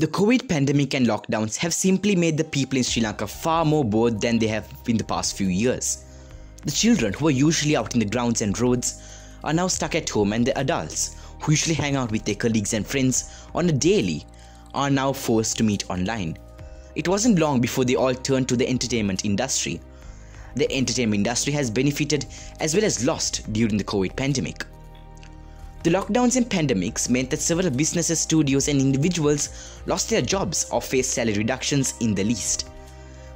The COVID pandemic and lockdowns have simply made the people in Sri Lanka far more bored than they have in the past few years. The children who are usually out in the grounds and roads are now stuck at home, and the adults who usually hang out with their colleagues and friends on a daily are now forced to meet online. It wasn't long before they all turned to the entertainment industry. The entertainment industry has benefited as well as lost during the COVID pandemic. The lockdowns and pandemics meant that several businesses, studios and individuals lost their jobs or faced salary reductions in the least.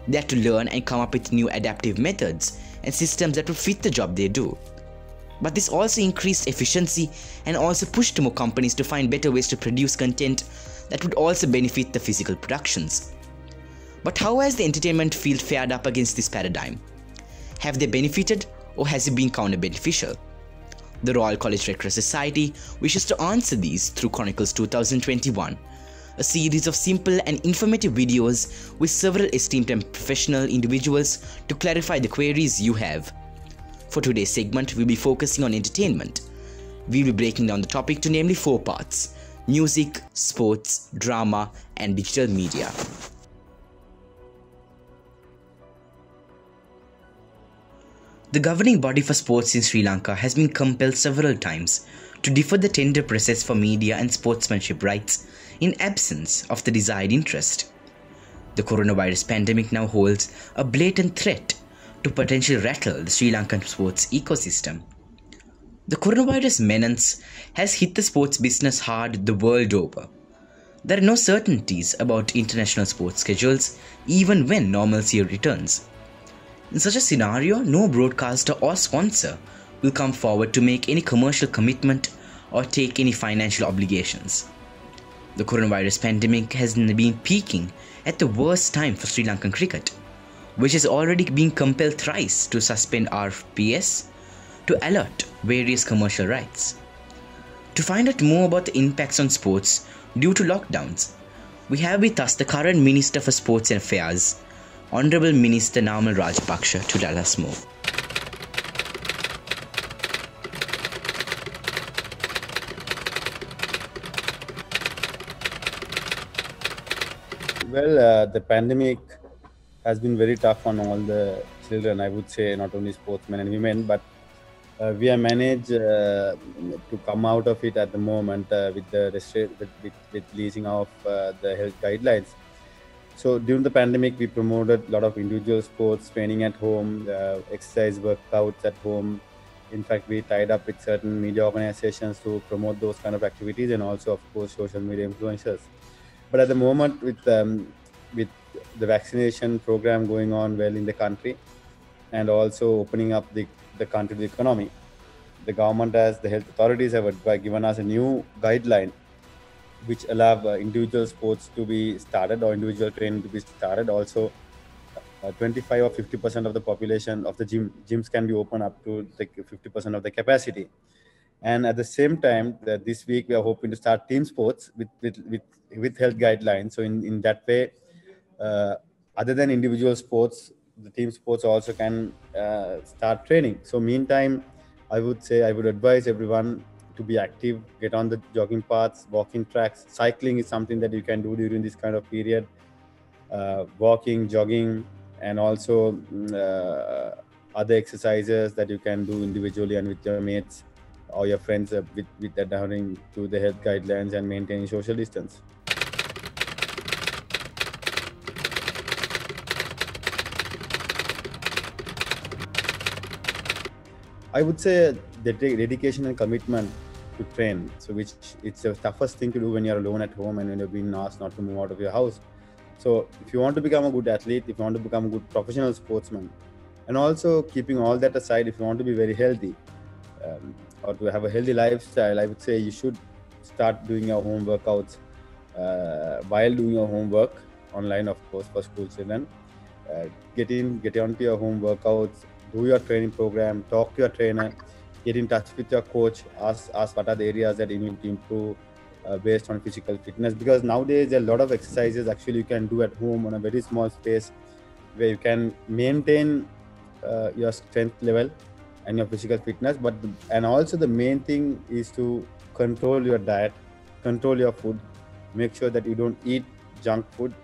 They had to learn and come up with new adaptive methods and systems that would fit the job they do. But this also increased efficiency and also pushed more companies to find better ways to produce content that would also benefit the physical productions. But how has the entertainment field fared up against this paradigm? Have they benefited, or has it been counter-beneficial? The Royal College Red Cross Society wishes to answer these through Chronicles 2021, a series of simple and informative videos with several esteemed and professional individuals to clarify the queries you have. For today's segment, we'll be focusing on entertainment. We'll be breaking down the topic to namely 4 parts: music, sports, drama, and digital media. The governing body for sports in Sri Lanka has been compelled several times to defer the tender process for media and sportsmanship rights in absence of the desired interest. The coronavirus pandemic now holds a blatant threat to potentially rattle the Sri Lankan sports ecosystem. The coronavirus menace has hit the sports business hard the world over. There are no certainties about international sports schedules even when normalcy returns. In such a scenario, no broadcaster or sponsor will come forward to make any commercial commitment or take any financial obligations. The coronavirus pandemic has been peaking at the worst time for Sri Lankan cricket, which has already been compelled thrice to suspend RPS to alert various commercial rights. To find out more about the impacts on sports due to lockdowns, we have with us the current Minister for Sports and Affairs, Honourable Minister Namal Rajapaksa, to tell us more. Well, the pandemic has been very tough on all the children, I would say, not only sportsmen and women, but we have managed to come out of it at the moment with the with leasing of the health guidelines. So during the pandemic, we promoted a lot of individual sports, training at home, exercise workouts at home. In fact, we tied up with certain media organizations to promote those kind of activities, and also, of course, social media influencers. But at the moment, with the vaccination program going on well in the country, and also opening up the country, the economy, the government, as the health authorities, have given us a new guideline which allow individual sports to be started or individual training to be started. Also, 25 or 50% of the population of the gyms can be opened up to the 50% of the capacity. And at the same time, this week we are hoping to start team sports with health guidelines. So in that way, other than individual sports, the team sports also can start training. So meantime, I would advise everyone to be active, get on the jogging paths, walking tracks. Cycling is something that you can do during this kind of period. Walking, jogging, and also other exercises that you can do individually and with your mates or your friends with adhering to the health guidelines and maintaining social distance. I would say the dedication and commitment to train, so which it's the toughest thing to do when you're alone at home and when you're being asked not to move out of your house. So if you want to become a good athlete, if you want to become a good professional sportsman, and also keeping all that aside, if you want to be very healthy or to have a healthy lifestyle, I would say you should start doing your home workouts while doing your homework online, of course, for school children. Get onto your home workouts, do your training program, talk to your trainer, get in touch with your coach, ask what are the areas that you need to improve based on physical fitness. Because nowadays there are a lot of exercises actually you can do at home on a very small space where you can maintain your strength level and your physical fitness. And also the main thing is to control your diet, control your food, make sure that you don't eat junk food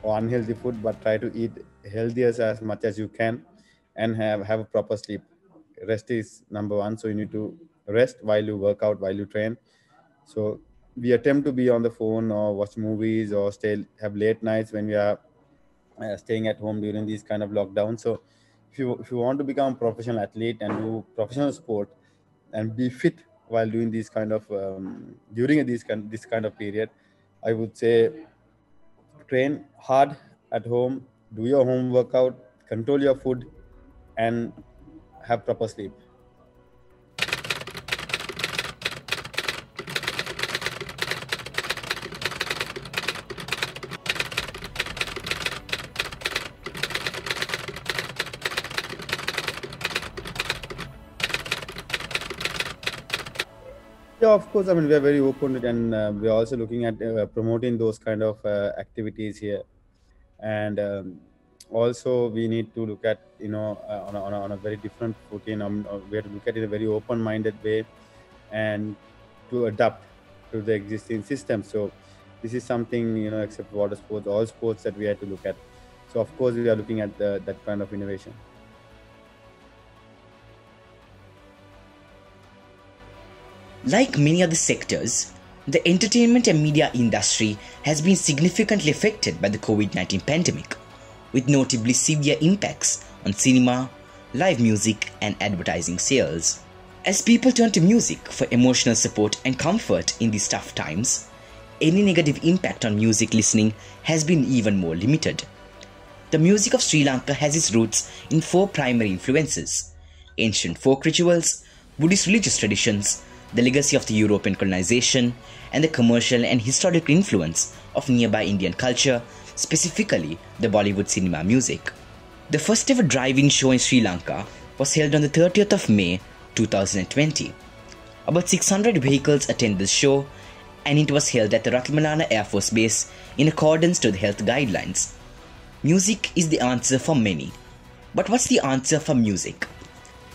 or unhealthy food, but try to eat healthier as much as you can, and have a proper sleep. Rest is number one, so you need to rest while you work out, while you train. So we attempt to be on the phone or watch movies or stay have late nights when we are staying at home during these kind of lockdowns. So if you want to become a professional athlete and do professional sport and be fit while doing these kind of during this kind of period, I would say train hard at home, do your home workout, control your food, and have proper sleep. Yeah, of course. I mean, we are very open, and we are also looking at promoting those kind of activities here. And also, we need to look at on a very different footing. We have to look at it in a very open-minded way, and to adapt to the existing system. So, this is something except water sports, all sports that we had to look at. So, of course, we are looking at that kind of innovation. Like many other sectors, the entertainment and media industry has been significantly affected by the COVID-19 pandemic, with notably severe impacts on cinema, live music, and advertising sales. As people turn to music for emotional support and comfort in these tough times, any negative impact on music listening has been even more limited. The music of Sri Lanka has its roots in four primary influences: ancient folk rituals, Buddhist religious traditions, the legacy of the European colonization, and the commercial and historical influence of nearby Indian culture, specifically the Bollywood cinema music. The first ever drive-in show in Sri Lanka was held on the 30th of May 2020. About 600 vehicles attended the show, and it was held at the Ratmalana Air Force Base in accordance to the health guidelines. Music is the answer for many. But what's the answer for music?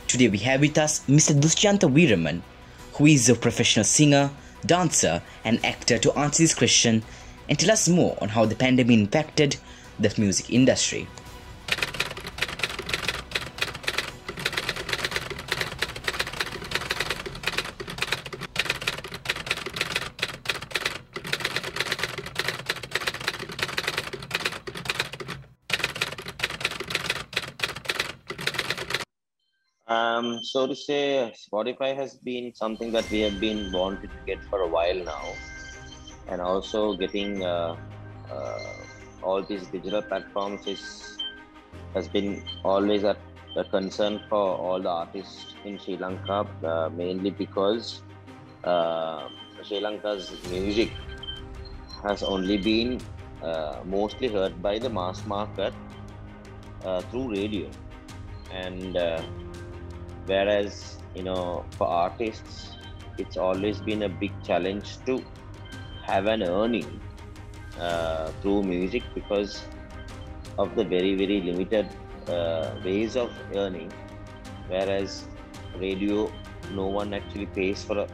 Today we have with us Mr. Dushyanta Veeraman, who is a professional singer, dancer, and actor, to answer this question and tell us more on how the pandemic impacted the music industry. So to say, Spotify has been something that we have been wanted to get for a while now, and also getting all these digital platforms has been always a concern for all the artists in Sri Lanka, mainly because Sri Lanka's music has only been mostly heard by the mass market through radio, and whereas for artists it's always been a big challenge to have an earning through music because of the very very limited ways of earning, whereas radio, no one actually pays for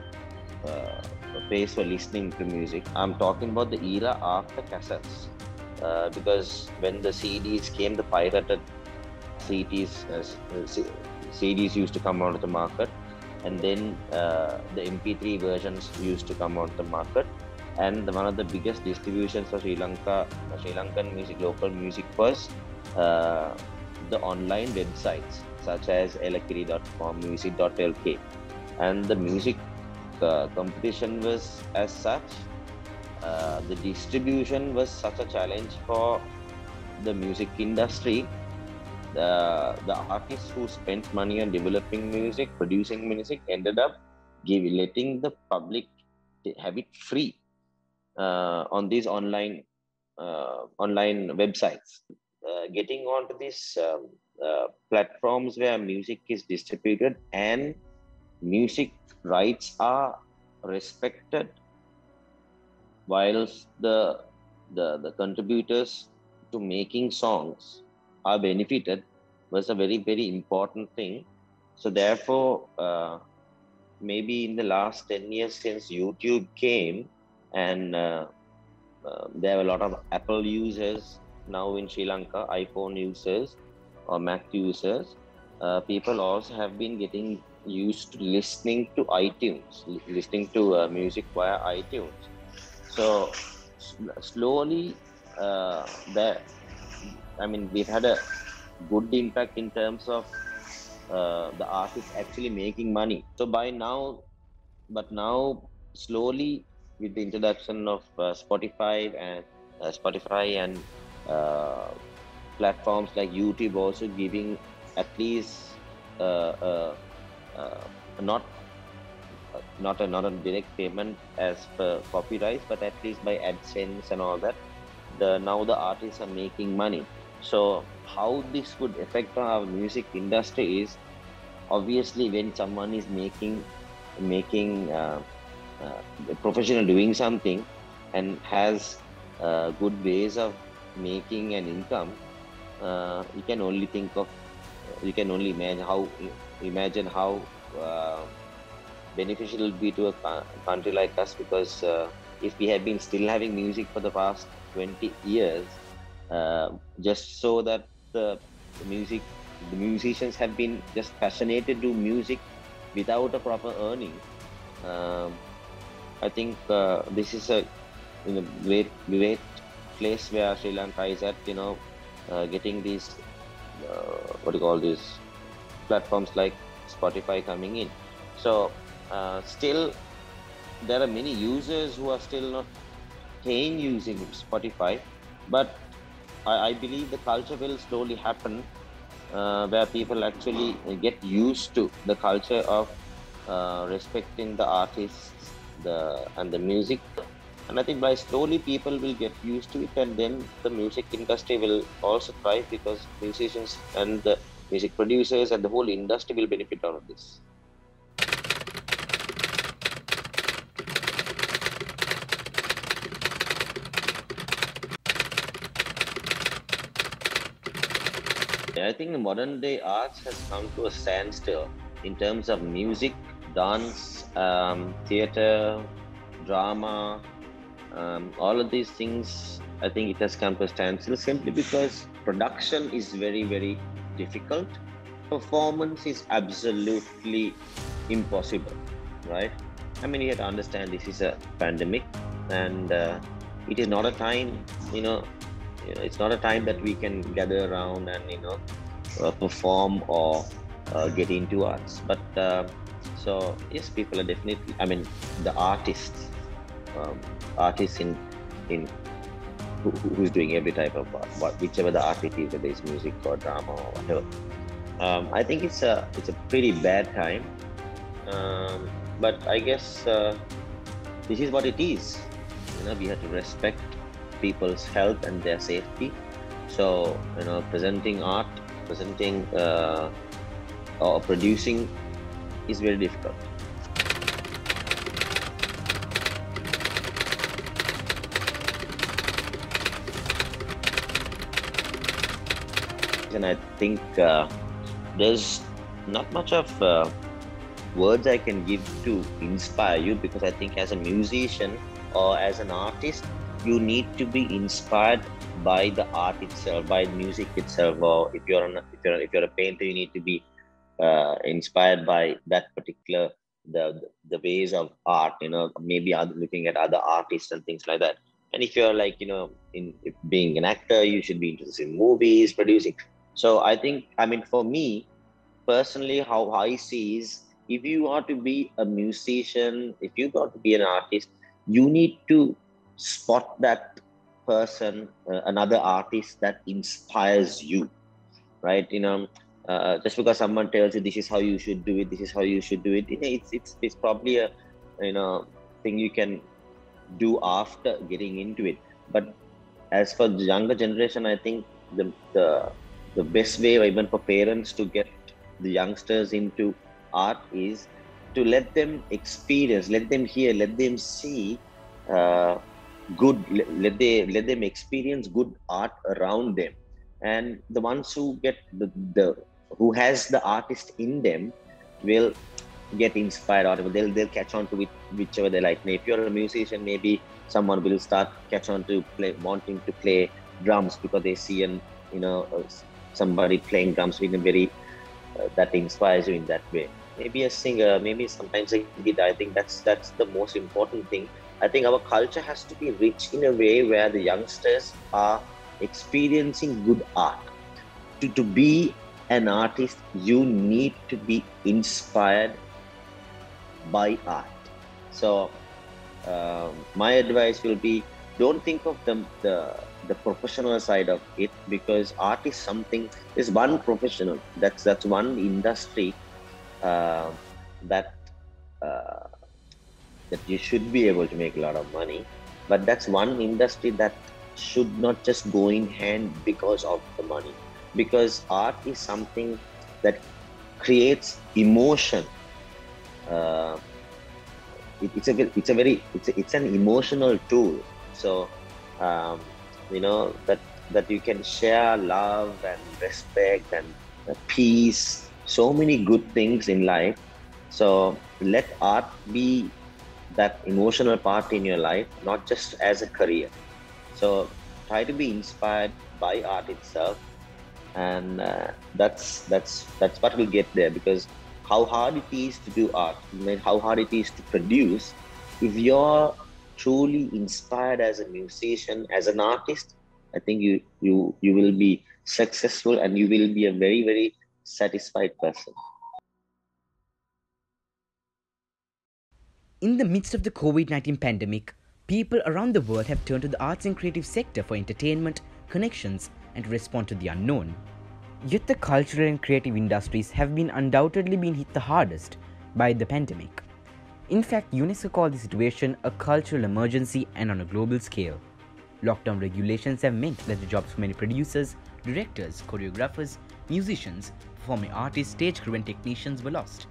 listening to music. I'm talking about the era after cassettes, because when the CDs came, the pirated CDs used to come out of the market, and then the MP3 versions used to come out of the market. And one of the biggest distributions for Sri Lankan music, local music, was the online websites such as elakiri.com, music.lk, and the music competition was as such. The distribution was such a challenge for the music industry. The artists who spent money on developing music, producing music, ended up letting the public have it free on these online websites. Getting onto these platforms where music is distributed and music rights are respected, whilst the contributors to making songs are benefited, was a very very important thing. So therefore, maybe in the last 10 years since YouTube came, and there are a lot of Apple users now in Sri Lanka, iPhone users or Mac users. People also have been getting used to listening to iTunes, listening to music via iTunes. So slowly, that I mean, we've had a good impact in terms of the artist actually making money. So by now, but now slowly with the introduction of Spotify and uh, platforms like YouTube also giving at least uh, uh, uh, not not a direct payment as per copyright, but at least by AdSense and all that. Now the artists are making money. So how this would affect our music industry is obviously when someone is making a professional doing something and has good ways of making an income. You can only think of you can only imagine how beneficial it will be to a country like us, because if we have been still having music for the past 20 years, just so that the musicians have been just passionate to do music without a proper earning. um, I think this is a great place where Sri Lanka is at, getting these what do you call these platforms like Spotify coming in. So still there are many users who are still not paying using Spotify, but I believe the culture will slowly happen, where people actually get used to the culture of respecting the artists, and the music. And I think by slowly people will get used to it, and then the music industry will also thrive, because musicians and the music producers and the whole industry will benefit out of this. I think the modern day arts has come to a standstill in terms of music, dance, theater, drama, all of these things. I think it has come to a standstill simply because production is very, very difficult. Performance is absolutely impossible, right? I mean, you have to understand this is a pandemic, and it is not a time, it's not a time that we can gather around and perform or get into arts. But so yes, people are definitely, I mean, the artists, artists in who's doing every type of art, whichever the art it is, whether it's music or drama or whatever. I think it's a pretty bad time, but I guess this is what it is. We have to respect people's health and their safety. So presenting art, presenting or producing is very difficult. And I think there's not much of words I can give to inspire you, because I think as a musician or as an artist, you need to be inspired by the art itself, by music itself. Or if you're a painter, you need to be inspired by that particular the ways of art. Maybe looking at other artists and things like that. And if you're like if being an actor, you should be interested in movies, producing. So I think, I mean, for me personally, how I see is, if you are to be a musician, if you got to be an artist, you need to spot that person, another artist that inspires you, right? Just because someone tells you this is how you should do it, this is how you should do it, it's probably a thing you can do after getting into it. But as for the younger generation, I think the best way, even for parents, to get the youngsters into art is to let them experience, let them hear, let them see let them experience good art around them. And the ones who get who has the artist in them will get inspired, or they'll catch on to whichever they like. If you're a musician, maybe someone will start catch on to wanting to play drums because they see somebody playing drums in a very that inspires you in that way. Maybe a singer, maybe sometimes a guitar. I think that's the most important thing. I think our culture has to be rich in a way where the youngsters are experiencing good art. To be an artist, you need to be inspired by art. So my advice will be, don't think of the professional side of it, because art is something, is one professional, that's one industry that you should be able to make a lot of money, but that's one industry that should not just go in hand because of the money, because art is something that creates emotion. It's an emotional tool. So that you can share love and respect and peace, so many good things in life. So let art be that emotional part in your life, not just as a career. So try to be inspired by art itself, and that's what will get there. Because how hard it is to do art, how hard it is to produce, if you're truly inspired as a musician, as an artist, I think you will be successful, and you will be a very, very satisfied person. In the midst of the COVID-19 pandemic, people around the world have turned to the arts and creative sector for entertainment, connections, and to respond to the unknown. Yet the cultural and creative industries have undoubtedly been hit the hardest by the pandemic. In fact, UNESCO called the situation a cultural emergency and on a global scale. Lockdown regulations have meant that the jobs for many producers, directors, choreographers, musicians, performing artists, stage crew and technicians were lost.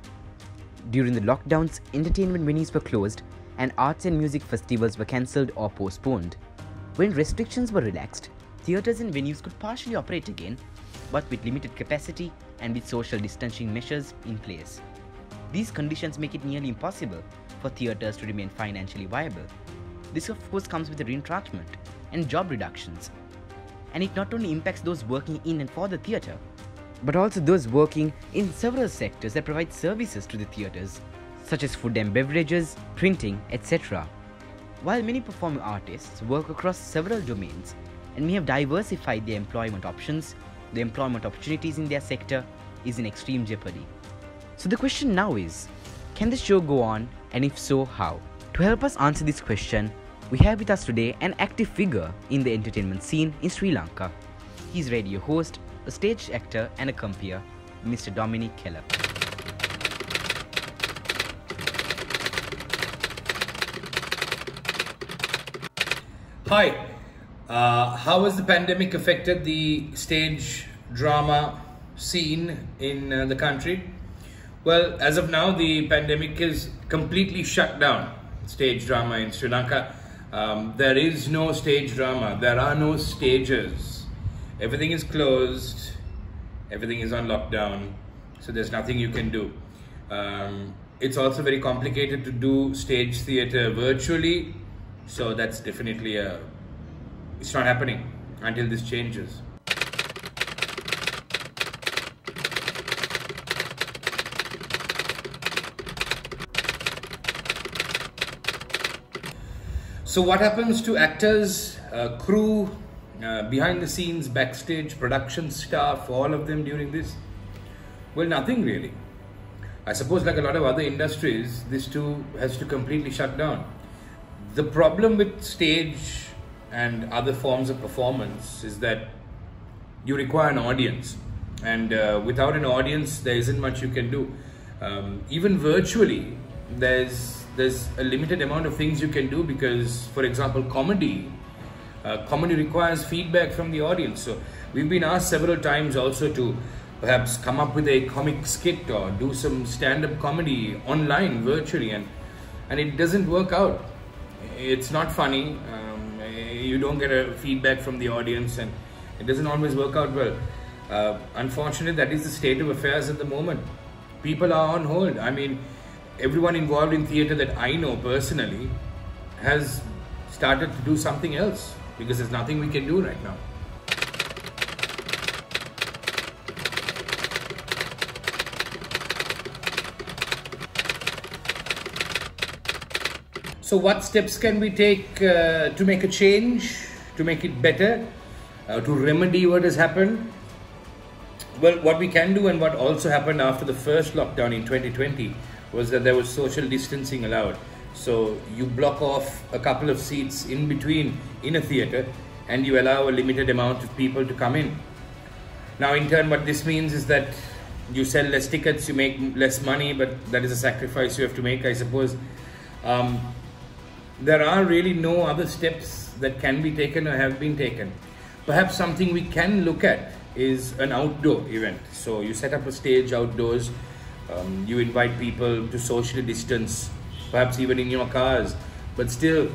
During the lockdowns, entertainment venues were closed and arts and music festivals were cancelled or postponed. When restrictions were relaxed, theatres and venues could partially operate again, but with limited capacity and with social distancing measures in place. These conditions make it nearly impossible for theatres to remain financially viable. This of course comes with the retrenchment and job reductions. And it not only impacts those working in and for the theatre, but also those working in several sectors that provide services to the theatres, such as food and beverages, printing, etc. While many performing artists work across several domains and may have diversified their employment options, the employment opportunities in their sector is in extreme jeopardy. So the question now is, can the show go on, and if so, how? To help us answer this question, we have with us today an active figure in the entertainment scene in Sri Lanka. He's radio host, a stage actor and a compeer, Mr. Dominic Keller. Hi, how has the pandemic affected the stage drama scene in the country? Well, as of now, the pandemic is completely shut down stage drama in Sri Lanka. There is no stage drama. There are no stages. Everything is closed. Everything is on lockdown. So there's nothing you can do. It's also very complicated to do stage theatre virtually. So that's definitely it's not happening until this changes. So what happens to actors, crew, behind the scenes, backstage, production staff, all of them during this? Well, nothing really. I suppose like a lot of other industries, this too has to completely shut down. The problem with stage and other forms of performance is that you require an audience, and without an audience there isn't much you can do. Even virtually there's a limited amount of things you can do, because for example comedy requires feedback from the audience. So we've been asked several times also to perhaps come up with a comic skit or do some stand-up comedy online virtually, and it doesn't work out. It's not funny. You don't get a feedback from the audience, and it doesn't always work out well. Unfortunately, that is the state of affairs at the moment. People are on hold. I mean, everyone involved in theatre that I know personally has started to do something else because there's nothing we can do right now. So what steps can we take to make a change, to make it better, to remedy what has happened? Well, what we can do and what also happened after the first lockdown in 2020 was that there was social distancing allowed. So you block off a couple of seats in between in a theatre and you allow a limited amount of people to come in. Now in turn what this means is that you sell less tickets, you make less money, but that is a sacrifice you have to make, I suppose. There are really no other steps that can be taken or have been taken. Perhaps something we can look at is an outdoor event. So you set up a stage outdoors, you invite people to socially distance, perhaps even in your cars. But still,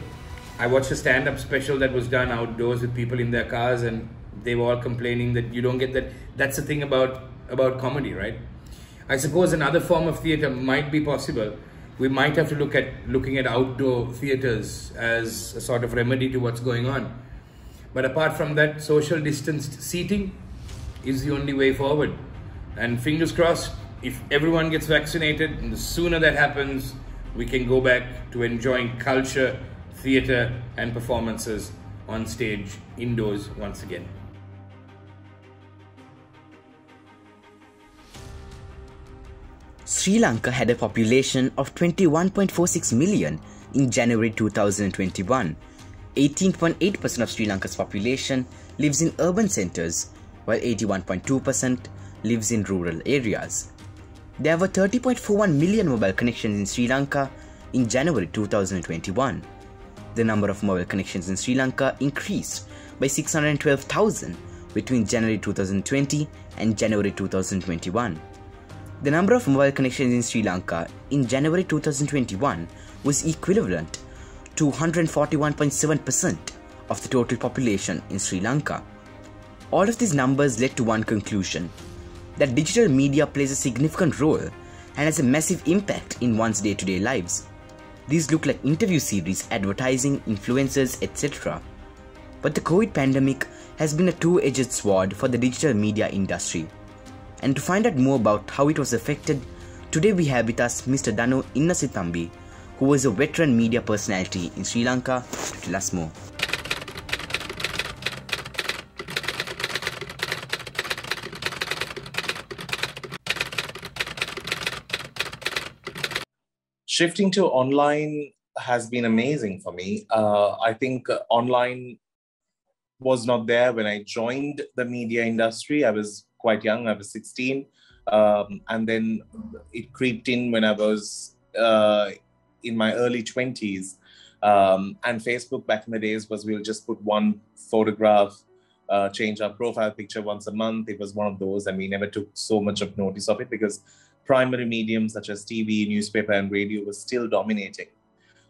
I watched a stand-up special that was done outdoors with people in their cars and they were all complaining that you don't get that. That's the thing about comedy, right? I suppose another form of theatre might be possible. We might have to looking at outdoor theatres as a sort of remedy to what's going on. But apart from that, social distanced seating is the only way forward. And fingers crossed, if everyone gets vaccinated, and the sooner that happens, we can go back to enjoying culture, theatre and performances on stage, indoors once again. Sri Lanka had a population of 21.46 million in January 2021. 18.8% of Sri Lanka's population lives in urban centres, while 81.2% lives in rural areas. There were 30.41 million mobile connections in Sri Lanka in January 2021. The number of mobile connections in Sri Lanka increased by 612,000 between January 2020 and January 2021. The number of mobile connections in Sri Lanka in January 2021 was equivalent to 141.7% of the total population in Sri Lanka. All of these numbers led to one conclusion: that digital media plays a significant role and has a massive impact in one's day-to-day lives. These look like interview series, advertising, influencers, etc. But the COVID pandemic has been a two-edged sword for the digital media industry. And to find out more about how it was affected, today we have with us Mr. Danu Innasithambi, who was a veteran media personality in Sri Lanka, to tell us more. Shifting to online has been amazing for me. I think online was not there when I joined the media industry. I was quite young, I was 16. And then it creeped in when I was in my early 20s. And Facebook back in the days was we'll just put one photograph, change our profile picture once a month. It was one of those, and we never took so much of notice of it because primary mediums such as TV, newspaper, and radio was still dominating.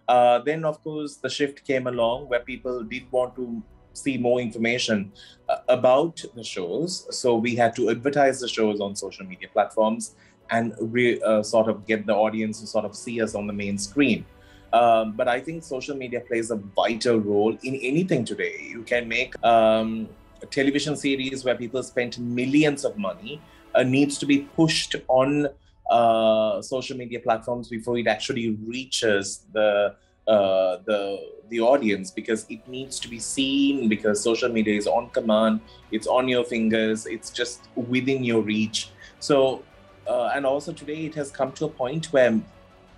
Then, of course, the shift came along where people did want to see more information about the shows. So we had to advertise the shows on social media platforms and sort of get the audience to sort of see us on the main screen. But I think social media plays a vital role in anything today. You can make a television series where people spent millions of money needs to be pushed on social media platforms before it actually reaches the audience, because it needs to be seen, because social media is on command, it's on your fingers, it's just within your reach. So, and also today it has come to a point where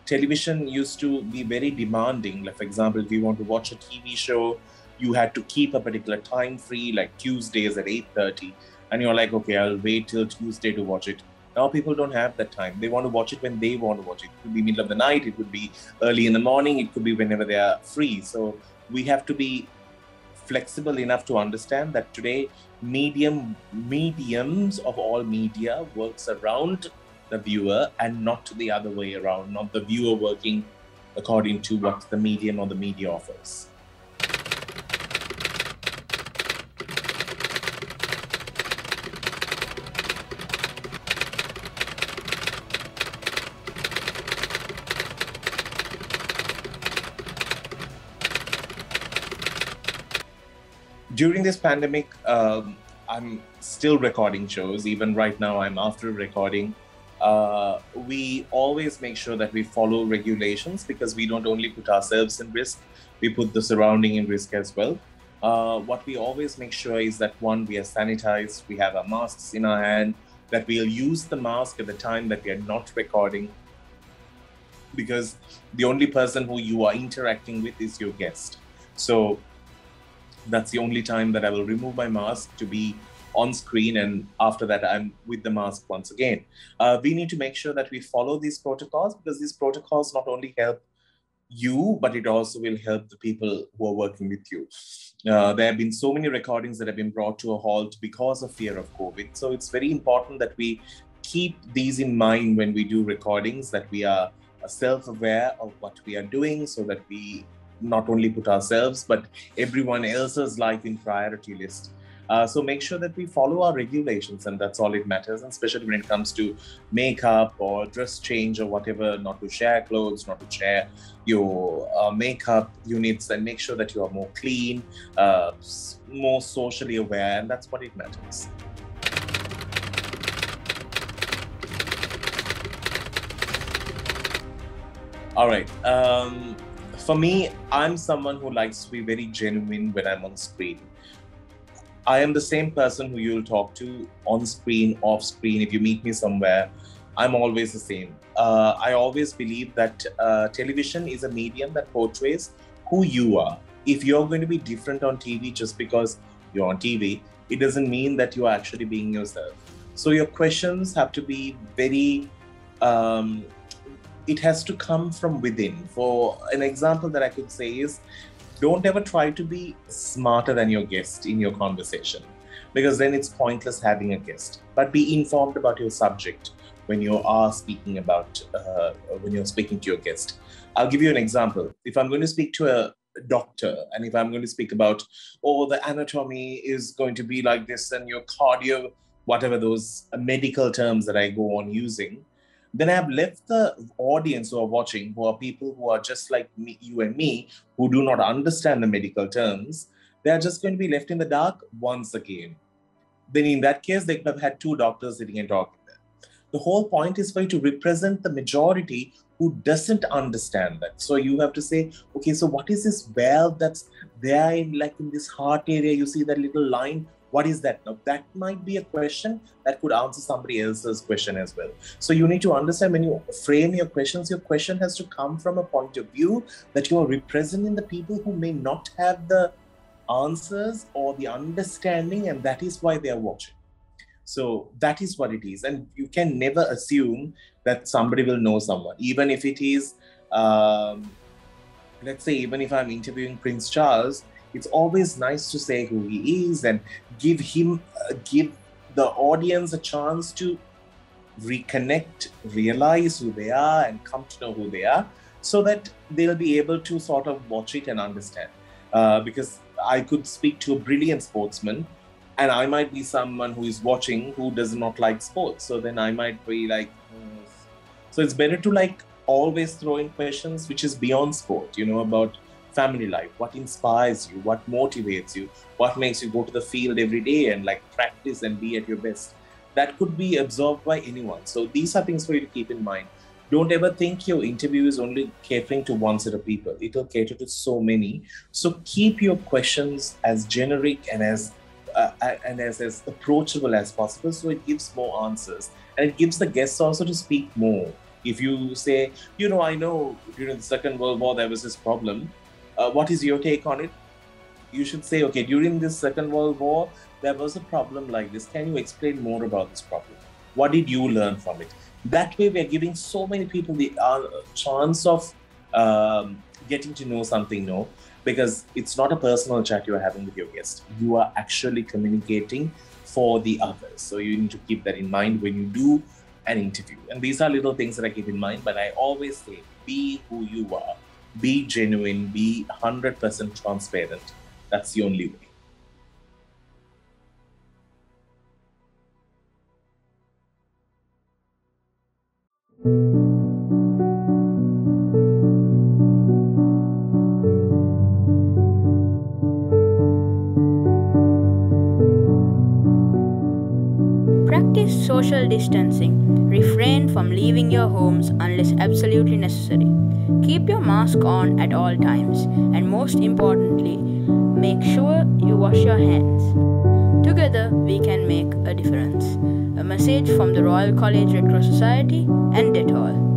television used to be very demanding. Like, for example, if you want to watch a TV show, you had to keep a particular time free, like Tuesdays at 8:30. And you're like, okay, I'll wait till Tuesday to watch it. Now people don't have that time. They want to watch it when they want to watch it. It could be middle of the night, it could be early in the morning, it could be whenever they are free. So we have to be flexible enough to understand that today mediums of all media works around the viewer and not the other way around, not the viewer working according to what the medium or the media offers. during this pandemic, I'm still recording shows. Even right now, I'm after recording. We always make sure that we follow regulations, because we don't only put ourselves in risk, we put the surrounding in risk as well. What we always make sure is that, one, we are sanitized, we have our masks in our hand, that we'll use the mask at the time that we are not recording, because the only person who you are interacting with is your guest. So that's the only time that I will remove my mask to be on screen, and after that I'm with the mask once again. We need to make sure that we follow these protocols, because these protocols not only help you, but it also will help the people who are working with you. There have been so many recordings that have been brought to a halt because of fear of COVID. So it's very important that we keep these in mind when we do recordings, that we are self-aware of what we are doing, so that we not only put ourselves, but everyone else's life in priority list. So make sure that we follow our regulations, and that's all it matters. And especially when it comes to makeup or dress change or whatever, not to share clothes, not to share your makeup units, and make sure that you are more clean, more socially aware, and that's what it matters. All right. For me, I'm someone who likes to be very genuine when I'm on screen. I am the same person who you'll talk to on screen, off screen. If you meet me somewhere, I'm always the same. I always believe that television is a medium that portrays who you are. If you're going to be different on TV just because you're on TV, it doesn't mean that you're actually being yourself. So your questions have to be very, it has to come from within. For an example that I could say is, don't ever try to be smarter than your guest in your conversation, because then it's pointless having a guest. But be informed about your subject when you are speaking about, when you're speaking to your guest. I'll give you an example. If I'm going to speak to a doctor, and if I'm going to speak about, oh, the anatomy is going to be like this, and your cardio, whatever those medical terms that I go on using, then I have left the audience who are watching, who are people who are just like me, you and me, who do not understand the medical terms. They are just going to be left in the dark once again. Then in that case, they could have had two doctors sitting and talking there. The whole point is for you to represent the majority who doesn't understand that. So you have to say, okay, so what is this valve that's there in, like, in this heart area? You see that little line? What is that? Now, that might be a question that could answer somebody else's question as well. So you need to understand, when you frame your question has to come from a point of view that you are representing the people who may not have the answers or the understanding, and that is why they are watching. So that is what it is. And you can never assume that somebody will know someone, even if it is, let's say, even if I'm interviewing Prince Charles, it's always nice to say who he is and give the audience a chance to reconnect, realize who they are, and come to know who they are, so that they'll be able to sort of watch it and understand. Because I could speak to a brilliant sportsman, and I might be someone who is watching who does not like sports. So then I might be like, so it's better to like always throw in questions which is beyond sport, about family life, what inspires you, what motivates you, what makes you go to the field every day and like practice and be at your best. That could be absorbed by anyone. So these are things for you to keep in mind. Don't ever think your interview is only catering to one set of people. It will cater to so many. So keep your questions as generic and as approachable as possible, so it gives more answers, and it gives the guests also to speak more. If you say, I know during the Second World War there was this problem, what is your take on it? You should say, okay, during this Second World War there was a problem like this. Can you explain more about this problem? What did you learn from it? That way we are giving so many people the chance of getting to know something new, because it's not a personal chat you are having with your guest. You are actually communicating for the others. So you need to keep that in mind when you do an interview. And these are little things that I keep in mind, but I always say, be who you are, be genuine, be 100% transparent. That's the only way. social distancing, refrain from leaving your homes unless absolutely necessary. Keep your mask on at all times, and most importantly, make sure you wash your hands. Together, we can make a difference. A message from the Royal College Red Cross Society and Dettol.